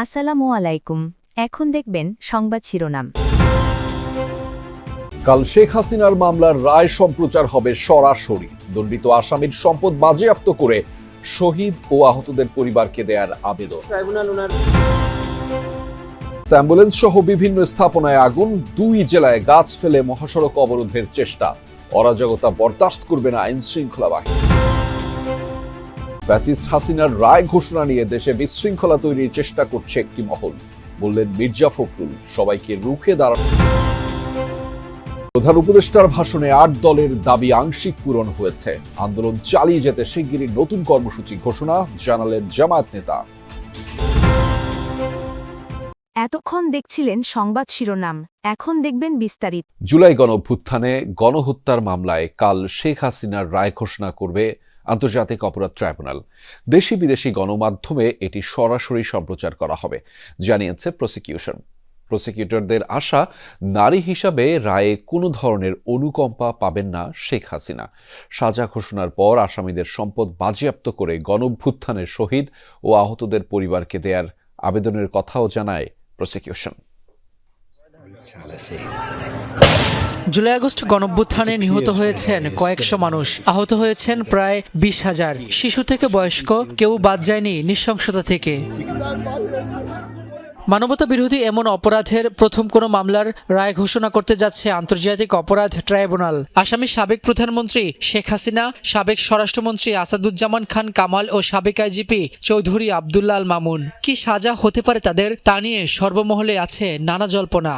আসসালামু আলাইকুম। এখন দেখবেন সংবাদ শিরোনাম। কাল শেখ হাসিনার মামলার রায় সম্প্রচার হবে সরাসরি। দণ্ডিত আসামির সম্পদ বাজেয়াপ্ত করে শহীদ ও আহতদের পরিবারকে দেয়ার আবেদন। অ্যাম্বুলেন্স সহ বিভিন্ন স্থাপনায় আগুন, 2 জেলায় গাছ ফেলে মহাসড়ক অবরোধের চেষ্টা। অরাজকতা বরদাস্ত করবে না আইন শৃঙ্খলা বাহিনী। ফ্যাসিস্ট হাসিনার রায় ঘোষণা নিয়ে দেশে বিশৃঙ্খলা তৈরির চেষ্টা করছে একটি মহল, বললেন মির্জা ফখরুল। সবাইকে রুখে দাঁড়ানো। প্রধান উপদেষ্টার ভাষণে 8 দলের দাবি আংশিক পূরণ হয়েছে। আন্দোলন চালিয়ে যেতে শিগগিরই নতুন কর্মসূচি ঘোষণা, জানালেন জামায়াত নেতা। এতক্ষণ দেখছিলেন সংবাদ শিরোনাম, এখন দেখবেন বিস্তারিত। জুলাই গণঅভ্যুত্থানে গণহত্যার মামলায় কাল শেখ হাসিনার রায় ঘোষণা করবে আন্তর্জাতিক অপরাধ ট্রাইব্যুনাল। দেশি বিদেশি গণমাধ্যমে এটি সরাসরি সম্প্রচার করা হবে, জানিয়েছে প্রসিকিউটরদের আশা, নারী হিসাবে রায়ে কোনো ধরনের অনুকম্পা পাবেন না শেখ হাসিনা। সাজা ঘোষণার পর আসামিদের সম্পদ বাজেয়াপ্ত করে গণঅভ্যুত্থানের শহীদ ও আহতদের পরিবারকে দেয়ার আবেদনের কথাও জানায় প্রসিকিউশন। জুলাই আগস্ট গণঅভ্যুত্থানে নিহত হয়েছেন কয়েকশো মানুষ, আহত হয়েছেন প্রায় 20,000। শিশু থেকে বয়স্ক কেউ বাদ যায়নি নৃশংসতা থেকে। মানবতা বিরোধী এমন অপরাধের প্রথম কোনো মামলার রায় ঘোষণা করতে যাচ্ছে আন্তর্জাতিক অপরাধ ট্রাইব্যুনাল। আসামি সাবেক প্রধানমন্ত্রী শেখ হাসিনা, সাবেক স্বরাষ্ট্রমন্ত্রী আসাদুজ্জামান খান কামাল ও সাবেক আইজিপি চৌধুরী আবদুল্লাহ আল মামুন। কি সাজা হতে পারে তাদের, তা নিয়ে সর্বমহলে আছে নানা জল্পনা।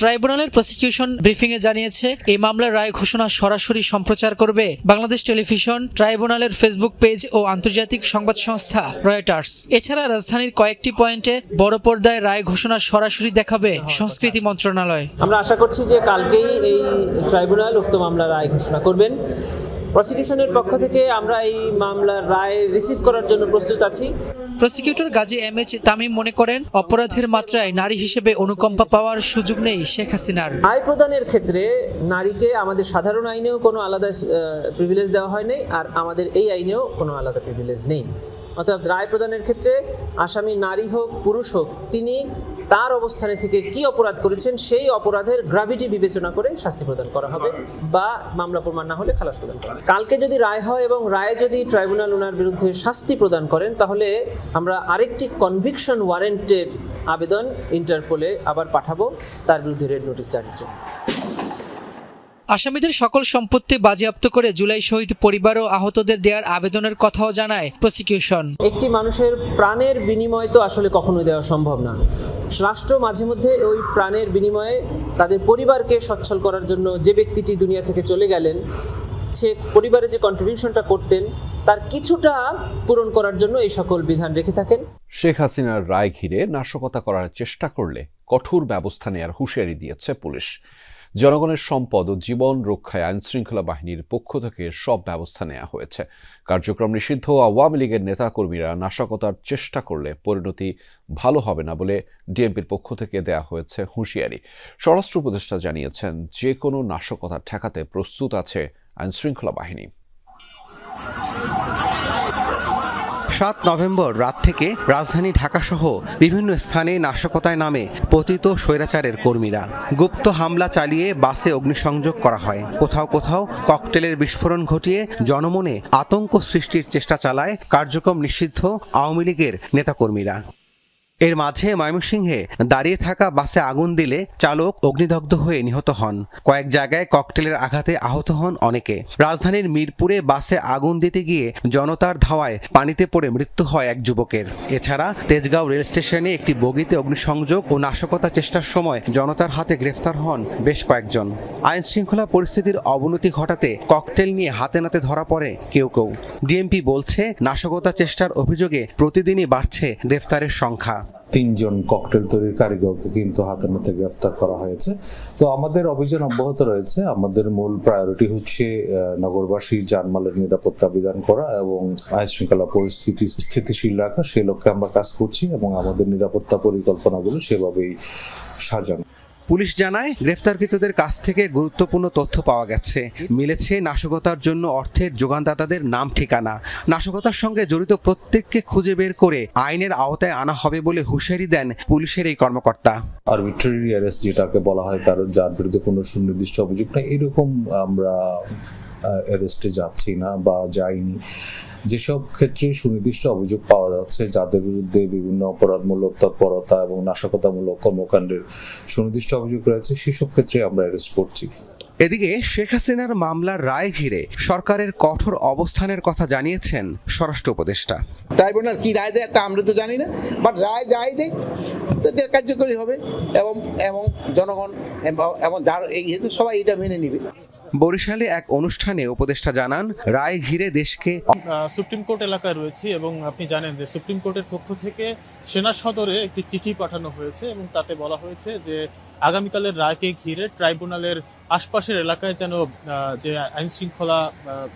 ট্রাইব্যুনালের প্রসিকিউশন ব্রিফিংয়ে জানিয়েছে, এই মামলার রায় ঘোষণা সরাসরি সম্প্রচার করবে বাংলাদেশ টেলিভিশন, ট্রাইব্যুনালের ফেসবুক পেজ ও আন্তর্জাতিক সংবাদ সংস্থা রয়টার্স। এছাড়া রাজধানীর কয়েকটি পয়েন্টে বড় পর্দায় রায় ঘোষণা সরাসরি দেখাবে সংস্কৃতি মন্ত্রণালয়। আমরা আশা করছি যে কালকেই এই ট্রাইব্যুনাল উক্ত মামলার রায় ঘোষণা করবেন। প্রসিকিউশনের পক্ষ থেকে আমরা এই মামলার রায় রিসিভ করার জন্য প্রস্তুত আছি। প্রসিকিউটর গাজী এম.এইচ. তামিম মনে করেন, অপরাধের মাত্রায় নারী হিসেবে অনুকম্পা পাওয়ার সুযোগ নেই শেখ হাসিনার। রায় প্রদানের ক্ষেত্রে নারীকে আমাদের সাধারণ আইনেও কোনো আলাদা প্রিভিলেজ দেওয়া হয়নি, আর আমাদের এই আইনেও কোনো আলাদা প্রিভিলেজ নেই। অর্থাৎ রায় প্রদানের ক্ষেত্রে আসামি নারী হোক পুরুষ হোক, তিনি তার অবস্থানে থেকে কি অপরাধ করেছেন সেই অপরাধের গ্র্যাভিটি বিবেচনা করে শাস্তি প্রদান করা হবে, বা মামলা প্রমাণ না হলে খালাস প্রদান করা হবে। কালকে যদি রায় হয় এবং রায়ে যদি ট্রাইব্যুনাল ওনার বিরুদ্ধে শাস্তি প্রদান করেন, তাহলে আমরা আরেকটি কনভিকশন ওয়ারেন্টের আবেদন ইন্টারপোলে আবার পাঠাবো তার বিরুদ্ধে রেড নোটিশ জারির জন্য। আসামিদের সকল সম্পত্তি বাজেয়াপ্ত করে জুলাই শহীদ পরিবার ও আহতদের দেওয়ার আবেদনের কথাও জানায় প্রসিকিউশন। একটি মানুষের প্রাণের বিনিময় তো আসলে কখনোই দেওয়া সম্ভব না। রাষ্ট্র মাঝে মধ্যে ওই প্রাণের বিনিময়ে তাদের পরিবারকে সচ্ছল করার জন্য যে ব্যক্তিটি দুনিয়া থেকে চলে গেলেন, সে পরিবারে যে কন্ট্রিবিউশনটা করতেন তার কিছুটা পূরণ করার জন্য এই সকল বিধান রেখে থাকেন। শেখ হাসিনার রায় ঘিরে নাশকতা করার চেষ্টা করলে কঠোর ব্যবস্থা নেওয়ার হুঁশিয়ারি দিয়েছে পুলিশ। জনগণের সম্পদ ও জীবন রক্ষায় আইনশৃঙ্খলা বাহিনীর পক্ষ থেকে সব ব্যবস্থা নেওয়া হয়েছে। কার্যক্রম নিষিদ্ধ আওয়ামী লীগের নেতাকর্মীরা নাশকতার চেষ্টা করলে পরিণতি ভালো হবে না বলে ডিএমপির পক্ষ থেকে দেয়া হয়েছে হুঁশিয়ারি। স্বরাষ্ট্র উপদেষ্টা জানিয়েছেন, যে কোনো নাশকতা ঠেকাতে প্রস্তুত আছে আইনশৃঙ্খলা বাহিনী। 7 নভেম্বর রাত থেকে রাজধানী ঢাকাসহ বিভিন্ন স্থানে নাশকতায় নামে পতিত স্বৈরাচারের কর্মীরা। গুপ্ত হামলা চালিয়ে বাসে অগ্নিসংযোগ করা হয়। কোথাও কোথাও ককটেলের বিস্ফোরণ ঘটিয়ে জনমনে আতঙ্ক সৃষ্টির চেষ্টা চালায় কার্যক্রম নিষিদ্ধ আওয়ামী লীগের নেতাকর্মীরা। এর মাঝে ময়মনসিংহে দাঁড়িয়ে থাকা বাসে আগুন দিলে চালক অগ্নিদগ্ধ হয়ে নিহত হন। কয়েক জায়গায় ককটেলের আঘাতে আহত হন অনেকে। রাজধানীর মিরপুরে বাসে আগুন দিতে গিয়ে জনতার ধাওয়ায় পানিতে পড়ে মৃত্যু হয় এক যুবকের। এছাড়া তেজগাঁও রেল স্টেশনে একটি বগিতে অগ্নিসংযোগ ও নাশকতা চেষ্টার সময় জনতার হাতে গ্রেফতার হন বেশ কয়েকজন। আইন শৃঙ্খলা পরিস্থিতির অবনতি ঘটাতে ককটেল নিয়ে হাতে নাতে ধরা পড়ে কেউ কেউ। ডিএমপি বলছে, নাশকতা চেষ্টার অভিযোগে প্রতিদিনই বাড়ছে গ্রেফতারের সংখ্যা। 3 জন ককটেল তৈরির কারিগরকে কিন্তু হাতে নাতে গ্রেফতার করা হয়েছে। তো আমাদের অভিযান অব্যাহত রয়েছে। আমাদের মূল প্রায়োরিটি হচ্ছে নগরবাসীর জানমালের নিরাপত্তা বিধান করা এবং আইন শৃঙ্খলা পরিস্থিতি স্থিতিশীল রাখা। সেই লক্ষ্যে আমরা কাজ করছি এবং আমাদের নিরাপত্তা পরিকল্পনাগুলো সেভাবেই সাজানো। পুলিশ জানায় গ্রেফতারকৃতদের কাছ থেকে গুরুত্বপূর্ণ তথ্য পাওয়া গেছে। মিলেছে নাশকতার জন্য অর্থের যোগানদাতাদের নাম ঠিকানা। নাশকতার সঙ্গে জড়িত প্রত্যেককে খুঁজে বের করে আইনের আওতায় আনা হবে বলে হুঁশিয়ারি দেন পুলিশের এই কর্মকর্তা। আরবিট্রারি অ্যারেস্ট যেটাকে বলা হয়, কারণ যার বিরুদ্ধে কোনো সুনির্দিষ্ট অভিযোগ নাই, এরকম আমরা অ্যারেস্টে যাচ্ছি না বা যাইনি। যেসব ক্ষেত্রে সুনির্দিষ্ট অভিযোগ পাওয়া যাচ্ছে, যাদের বিরুদ্ধে বিভিন্ন অপরাধমূলক তৎপরতা এবং নাশকতামূলক কর্মকাণ্ডের সুনির্দিষ্ট অভিযোগ রয়েছে, সেসব ক্ষেত্রে আমরা অ্যারেস্ট করছি। এদিকে শেখ হাসিনার মামলার রায় ঘিরে সরকারের কঠোর অবস্থানের কথা জানিয়েছেন স্বরাষ্ট্র উপদেষ্টা। ট্রাইব্যুনাল কি রায় দেয় তা আমরা তো জানি না, বাট রায় যাই দেয় তাদের কার্যকরী হবে এবং জনগণ এবং সবাই এটা মেনে নেবে। বরিশালে এক অনুষ্ঠানে উপদেষ্টা জানান, রায় ঘিরে দেশকে সুপ্রিম কোর্ট এলাকায় রয়েছি এবং আপনি জানেন যে সুপ্রিম কোর্টের পক্ষ থেকে সেনা সদরে একটি চিঠি পাঠানো হয়েছে এবং তাতে বলা হয়েছে যে আগামীকালের রায়কে ঘিরে ট্রাইব্যুনালের আশপাশের এলাকায় যেন যে আইন শৃঙ্খলা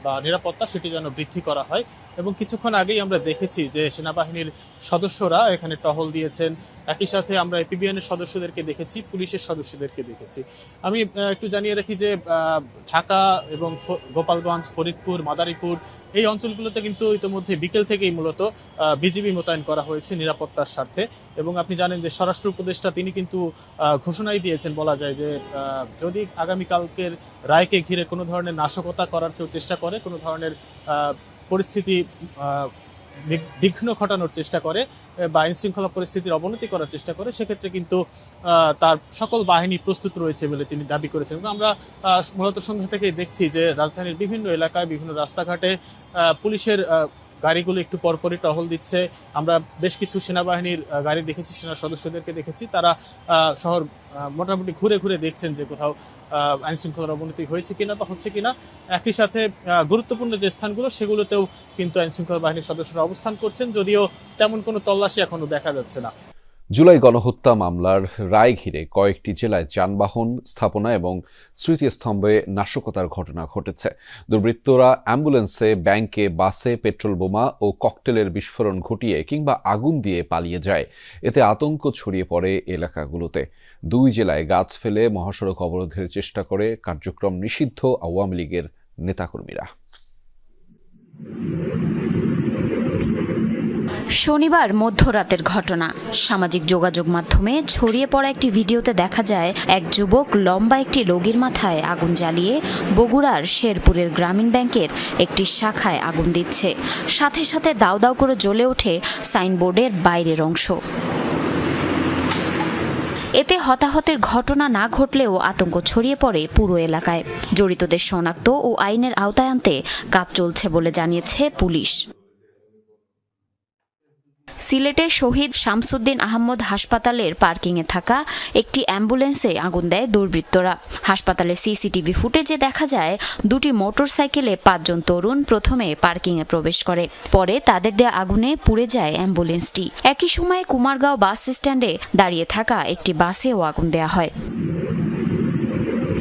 বা নিরাপত্তা সেটি যেন বৃদ্ধি করা হয়। এবং কিছুক্ষণ আগেই আমরা দেখেছি যে সেনাবাহিনীর সদস্যরা এখানে টহল দিয়েছেন। একই সাথে আমরা এপিবিএনের সদস্যদেরকে দেখেছি, পুলিশের সদস্যদেরকে দেখেছি। আমি একটু জানিয়ে রাখি যে ঢাকা এবং গোপালগঞ্জ, ফরিদপুর, মাদারীপুর এই অঞ্চলগুলোতে কিন্তু ইতিমধ্যে বিকেল থেকেই মূলত বিজিবি মোতায়েন করা হয়েছে নিরাপত্তার স্বার্থে। এবং আপনি জানেন যে স্বরাষ্ট্র উপদেষ্টা তিনি কিন্তু ঘোষণাই দিয়েছেন, বলা যায় যে যদি আগামীকালকের রায়কে ঘিরে কোনো ধরনের নাশকতা করার কেউ চেষ্টা করে, কোনো ধরনের পরিস্থিতি বিঘ্ন ঘটানোর চেষ্টা করে বা আইন শৃঙ্খলা পরিস্থিতির অবনতি করার চেষ্টা করে, সেক্ষেত্রে কিন্তু তার সকল বাহিনী প্রস্তুত রয়েছে বলে তিনি দাবি করেছেন। এবং আমরা মূলত সন্ধ্যা থেকেই দেখছি যে রাজধানীর বিভিন্ন এলাকায়, বিভিন্ন রাস্তাঘাটে পুলিশের গাড়িগুলো একটু পরপরই টহল দিচ্ছে। আমরা বেশ কিছু সেনাবাহিনীর গাড়ি দেখেছি, সেনা সদস্যদেরকে দেখেছি, তারা শহর মোটামুটি ঘুরে ঘুরে দেখছেন যে কোথাও আইন শৃঙ্খলার অবনতি হয়েছে কিনা বা হচ্ছে কিনা। একই সাথে গুরুত্বপূর্ণ যে স্থানগুলো সেগুলোতেও কিন্তু আইন শৃঙ্খলা বাহিনীর সদস্যরা অবস্থান করছেন, যদিও তেমন কোনো তল্লাশি এখনো দেখা যাচ্ছে না। জুলাই গণহত্যা মামলার রায় ঘিরে কয়েকটি জেলায় যানবাহন, স্থাপনা এবং স্মৃতিস্তম্ভে নাশকতার ঘটনা ঘটেছে। দুর্বৃত্তরা অ্যাম্বুলেন্সে, ব্যাংকে, বাসে পেট্রোল বোমা ও ককটেলের বিস্ফোরণ ঘটিয়ে কিংবা আগুন দিয়ে পালিয়ে যায়। এতে আতঙ্ক ছড়িয়ে পড়ে এলাকাগুলোতে। 2 জেলায় গাছ ফেলে মহাসড়ক অবরোধের চেষ্টা করে কার্যক্রম নিষিদ্ধ আওয়ামী লীগের নেতাকর্মীরা। শনিবার মধ্যরাতের ঘটনা। সামাজিক যোগাযোগ মাধ্যমে ছড়িয়ে পড়া একটি ভিডিওতে দেখা যায় এক যুবক লম্বা একটি লগির মাথায় আগুন জ্বালিয়ে বগুড়ার শেরপুরের গ্রামীণ ব্যাংকের একটি শাখায় আগুন দিচ্ছে। সাথে সাথে দাউ দাউ করে জ্বলে ওঠে সাইনবোর্ডের বাইরের অংশ। এতে হতাহতের ঘটনা না ঘটলেও আতঙ্ক ছড়িয়ে পড়ে পুরো এলাকায়। জড়িতদের শনাক্ত ও আইনের আওতায় আনতে কাজ চলছে বলে জানিয়েছে পুলিশ। সিলেটে শহীদ শামসুদ্দিন আহমদ হাসপাতালের পার্কিংয়ে থাকা একটি অ্যাম্বুলেন্সে আগুন দেয় দুর্বৃত্তরা। হাসপাতালের সিসিটিভি ফুটেজে দেখা যায় 2টি মোটরসাইকেলে 5 জন তরুণ প্রথমে পার্কিংয়ে প্রবেশ করে, পরে তাদের দেয়া আগুনে পুড়ে যায় অ্যাম্বুলেন্সটি। একই সময়ে কুমারগাঁও বাস স্ট্যান্ডে দাঁড়িয়ে থাকা একটি বাসেও আগুন দেয়া হয়।